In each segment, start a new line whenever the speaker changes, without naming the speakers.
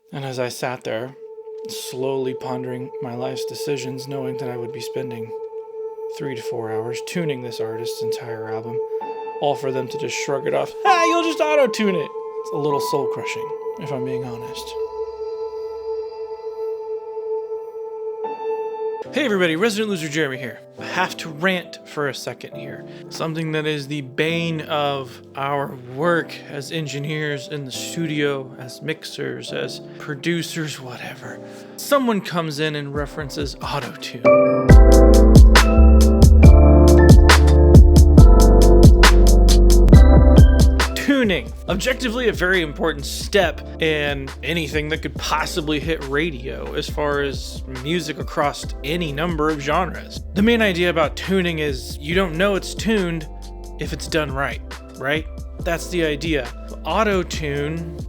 And as I sat there, slowly pondering my life's decisions, knowing that I would be spending 3 to 4 hours tuning this artist's entire album, all for them to just shrug it off. Ah, you'll just auto-tune it. It's a little soul-crushing, if I'm being honest. Hey everybody, Resident Loser Jeremy here. I have to rant for a second here. Something that is the bane of our work as engineers in the studio, as mixers, as producers, whatever. Someone comes in and references Autotune. Tuning. Objectively a very important step in anything that could possibly hit radio as far as music across any number of genres. The main idea about tuning is you don't know it's tuned if it's done right? That's the idea. Autotune,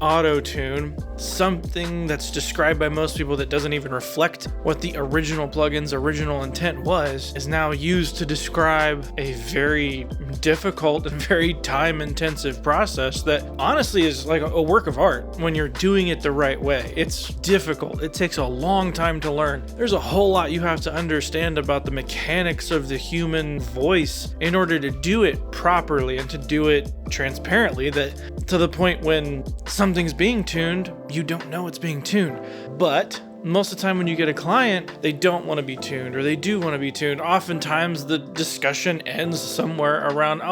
something that's described by most people that doesn't even reflect what the original plugin's original intent was, is now used to describe a very difficult and very time-intensive process that honestly is like a work of art when you're doing it the right way. It's difficult. It takes a long time to learn. There's a whole lot you have to understand about the mechanics of the human voice in order to do it properly and to do it transparently, that to the point when something's being tuned, you don't know it's being tuned. But most of the time when you get a client, they don't want to be tuned, or they do want to be tuned. Oftentimes the discussion ends somewhere around,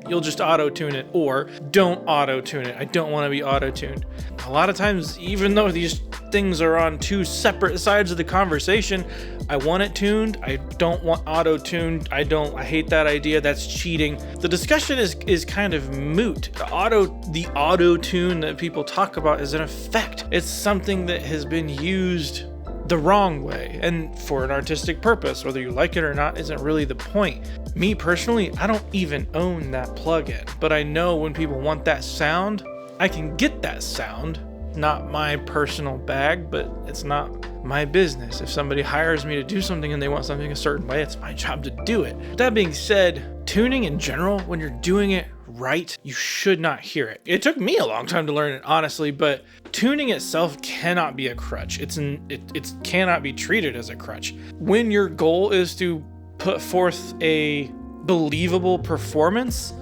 you'll just auto-tune it, or don't auto-tune it. I don't want to be auto-tuned. A lot of times, even though these things are on two separate sides of the conversation, I want it tuned, I don't want auto-tuned, I hate that idea, that's cheating. The discussion is kind of moot. The auto-tune that people talk about is an effect. It's something that has been used the wrong way and for an artistic purpose. Whether you like it or not isn't really the point. Me personally, I don't even own that plugin, but I know when people want that sound, I can get that sound. Not my personal bag, but it's not my business. If somebody hires me to do something and they want something a certain way, it's my job to do it. With that being said, tuning in general, when you're doing it right, you should not hear it. It took me a long time to learn it, honestly, but tuning itself cannot be a crutch. It cannot be treated as a crutch. When your goal is to put forth a believable performance,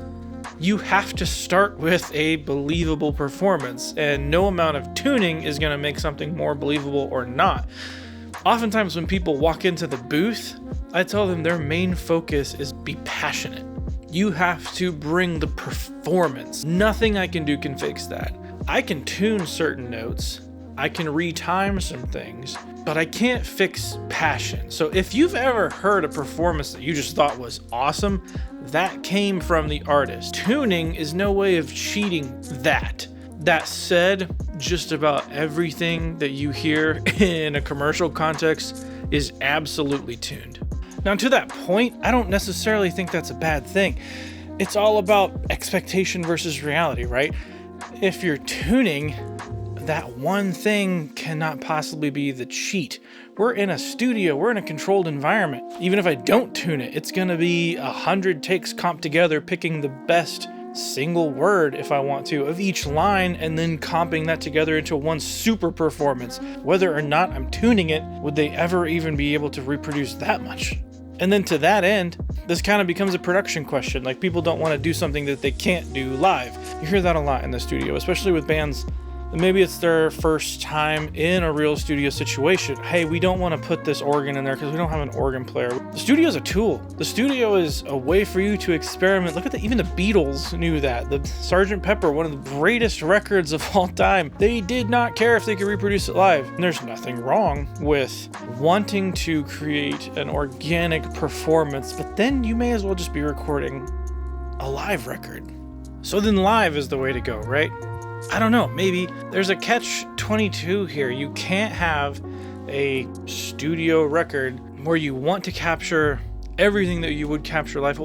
you have to start with a believable performance, and no amount of tuning is going to make something more believable or not. Oftentimes when people walk into the booth, I tell them their main focus is be passionate. You have to bring the performance. Nothing I can do can fix that. I can tune certain notes, I can retime some things, but I can't fix passion. So if you've ever heard a performance that you just thought was awesome, that came from the artist. Tuning is no way of cheating that. That said, just about everything that you hear in a commercial context is absolutely tuned. Now, to that point, I don't necessarily think that's a bad thing. It's all about expectation versus reality, right? If you're tuning, that one thing cannot possibly be the cheat. We're in a studio, we're in a controlled environment. Even if I don't tune it, it's gonna be 100 takes comped together, picking the best single word, if I want to, of each line, and then comping that together into one super performance. Whether or not I'm tuning it, would they ever even be able to reproduce that much? And then to that end, this kind of becomes a production question. Like, people don't want to do something that they can't do live. You hear that a lot in the studio, especially with bands. Maybe it's their first time in a real studio situation. Hey, we don't want to put this organ in there because we don't have an organ player. The studio is a tool. The studio is a way for you to experiment. Look at that. Even the Beatles knew that. The Sgt. Pepper, one of the greatest records of all time, they did not care if they could reproduce it live. And there's nothing wrong with wanting to create an organic performance, but then you may as well just be recording a live record. So then live is the way to go, right? I don't know, maybe there's a catch-22 here. You can't have a studio record where you want to capture everything that you would capture live.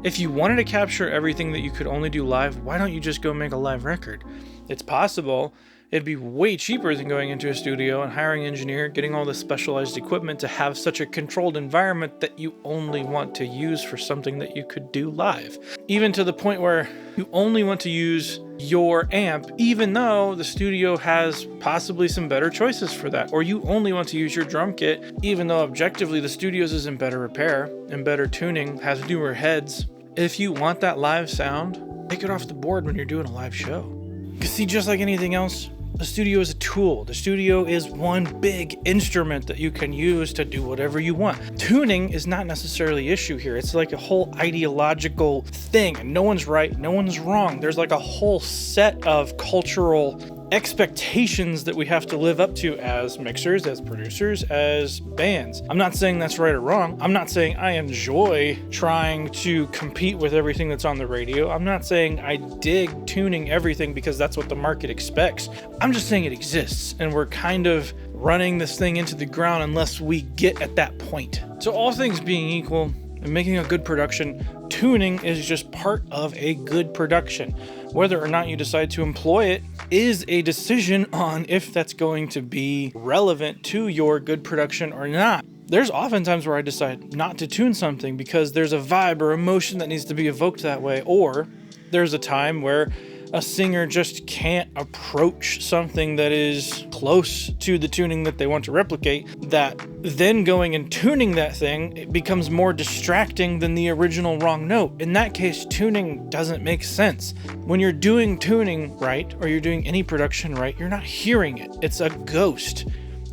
If you wanted to capture everything that you could only do live, why don't you just go make a live record? It's possible. It'd be way cheaper than going into a studio and hiring an engineer, getting all this specialized equipment to have such a controlled environment that you only want to use for something that you could do live. Even to the point where you only want to use your amp, even though the studio has possibly some better choices for that. Or you only want to use your drum kit, even though objectively the studio's is in better repair and better tuning, has newer heads. If you want that live sound, take it off the board when you're doing a live show. Because see, just like anything else, the studio is a tool. The studio is one big instrument that you can use to do whatever you want. Tuning is not necessarily the issue here. It's like a whole ideological thing, and no one's right, no one's wrong. There's like a whole set of cultural expectations that we have to live up to as mixers, as producers, as bands. I'm not saying that's right or wrong. I'm not saying I enjoy trying to compete with everything that's on the radio. I'm not saying I dig tuning everything because that's what the market expects. I'm just saying it exists, and we're kind of running this thing into the ground unless we get at that point. So all things being equal, and making a good production, tuning is just part of a good production. Whether or not you decide to employ it is a decision on if that's going to be relevant to your good production or not. There's often times where I decide not to tune something because there's a vibe or emotion that needs to be evoked that way, or there's a time where a singer just can't approach something that is close to the tuning that they want to replicate, that then going and tuning that thing, it becomes more distracting than the original wrong note. In that case, tuning doesn't make sense. When you're doing tuning right, or you're doing any production right, you're not hearing it. It's a ghost.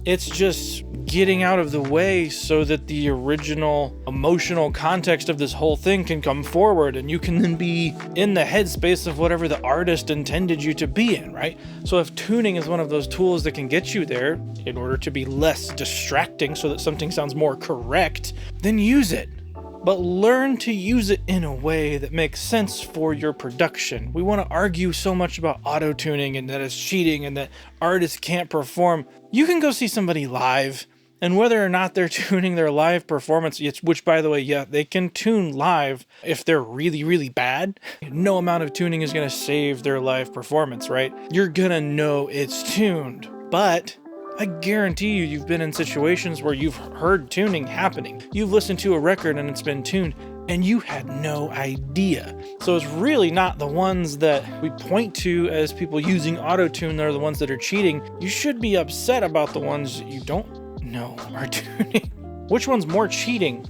It's just getting out of the way so that the original emotional context of this whole thing can come forward, and you can then be in the headspace of whatever the artist intended you to be in, right? So if tuning is one of those tools that can get you there in order to be less distracting so that something sounds more correct, then use it. But learn to use it in a way that makes sense for your production. We want to argue so much about auto-tuning and that it's cheating and that artists can't perform. You can go see somebody live, and whether or not they're tuning their live performance, which by the way, yeah, they can tune live if they're really, really bad. No amount of tuning is going to save their live performance, right? You're going to know it's tuned, but I guarantee you've been in situations where you've heard tuning happening. You've listened to a record and it's been tuned and you had no idea. So it's really not the ones that we point to as people using auto-tune that are the ones that are cheating. You should be upset about the ones you don't know are tuning. Which one's more cheating?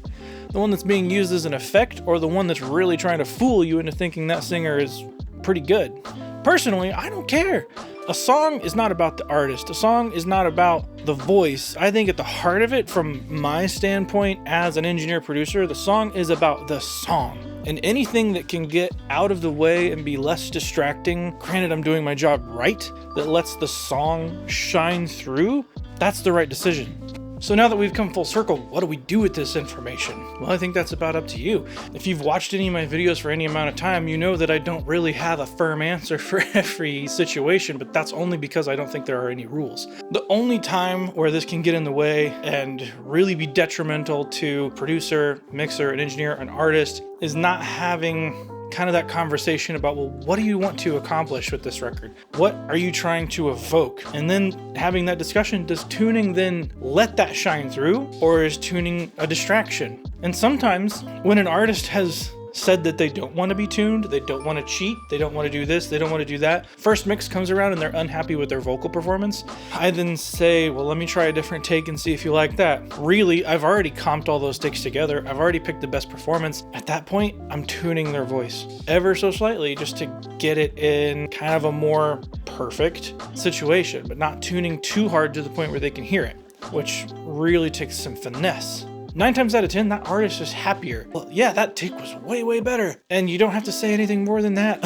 The one that's being used as an effect, or the one that's really trying to fool you into thinking that singer is pretty good? Personally, I don't care. A song is not about the artist. A song is not about the voice. I think at the heart of it, from my standpoint as an engineer producer, the song is about the song. And anything that can get out of the way and be less distracting, granted I'm doing my job right, that lets the song shine through, that's the right decision. So now that we've come full circle, what do we do with this information? Well, I think that's about up to you. If you've watched any of my videos for any amount of time, you know that I don't really have a firm answer for every situation, but that's only because I don't think there are any rules. The only time where this can get in the way and really be detrimental to producer, mixer, an engineer, an artist is not having kind of that conversation about, well, what do you want to accomplish with this record? What are you trying to evoke? And then having that discussion, does tuning then let that shine through, or is tuning a distraction? And sometimes when an artist has said that they don't want to be tuned, they don't want to cheat, they don't want to do this, they don't want to do that, first mix comes around and they're unhappy with their vocal performance, I then say, well, let me try a different take and see if you like that. Really, I've already comped all those takes together. I've already picked the best performance. At that point, I'm tuning their voice ever so slightly just to get it in kind of a more perfect situation, but not tuning too hard to the point where they can hear it, which really takes some finesse. 9 times out of 10, that artist is happier. Well, yeah, that take was way, way better. And you don't have to say anything more than that.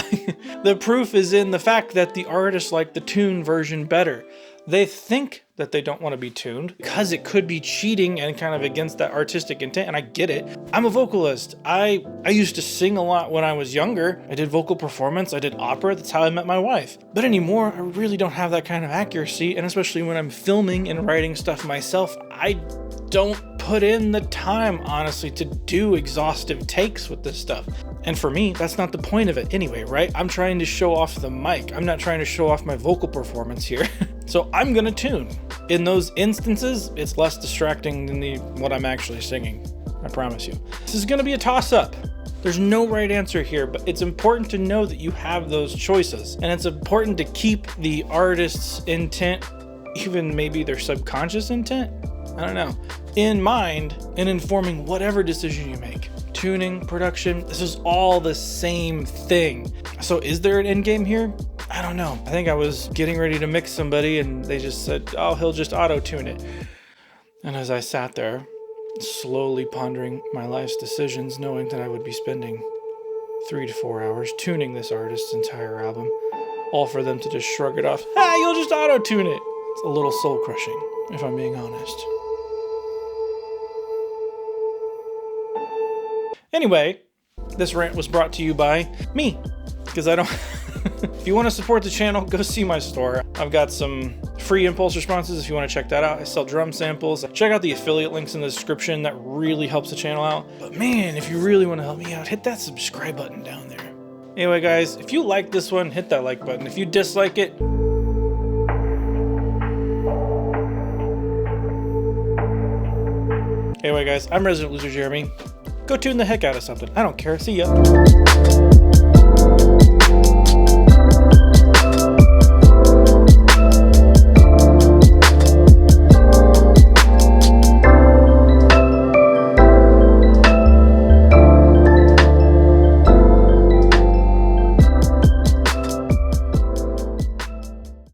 The proof is in the fact that the artists like the tuned version better. They think that they don't want to be tuned because it could be cheating and kind of against that artistic intent, and I get it. I'm a vocalist. I used to sing a lot when I was younger. I did vocal performance, I did opera, that's how I met my wife. But anymore, I really don't have that kind of accuracy, and especially when I'm filming and writing stuff myself, I don't put in the time, honestly, to do exhaustive takes with this stuff. And for me, that's not the point of it anyway, right? I'm trying to show off the mic. I'm not trying to show off my vocal performance here. So I'm gonna tune. In those instances, it's less distracting than what I'm actually singing. I promise you. This is gonna be a toss-up. There's no right answer here, but it's important to know that you have those choices. And it's important to keep the artist's intent, even maybe their subconscious intent, I don't know, in mind in informing whatever decision you make. Tuning, production, this is all the same thing. So is there an end game here? I don't know. I think I was getting ready to mix somebody and they just said, oh, he'll just auto-tune it. And as I sat there, slowly pondering my life's decisions, knowing that I would be spending 3 to 4 hours tuning this artist's entire album, all for them to just shrug it off. Ah, you'll just auto-tune it. It's a little soul-crushing, if I'm being honest. Anyway, this rant was brought to you by me, because I don't... If you want to support the channel, go see my store. I've got some free impulse responses if you want to check that out. I sell drum samples. Check out the affiliate links in the description. That really helps the channel out. But man, if you really want to help me out, hit that subscribe button down there. Anyway, guys, if you like this one, hit that like button. If you dislike it, anyway, guys, I'm Resident Loser Jeremy. Go tune the heck out of something. I don't care. See ya.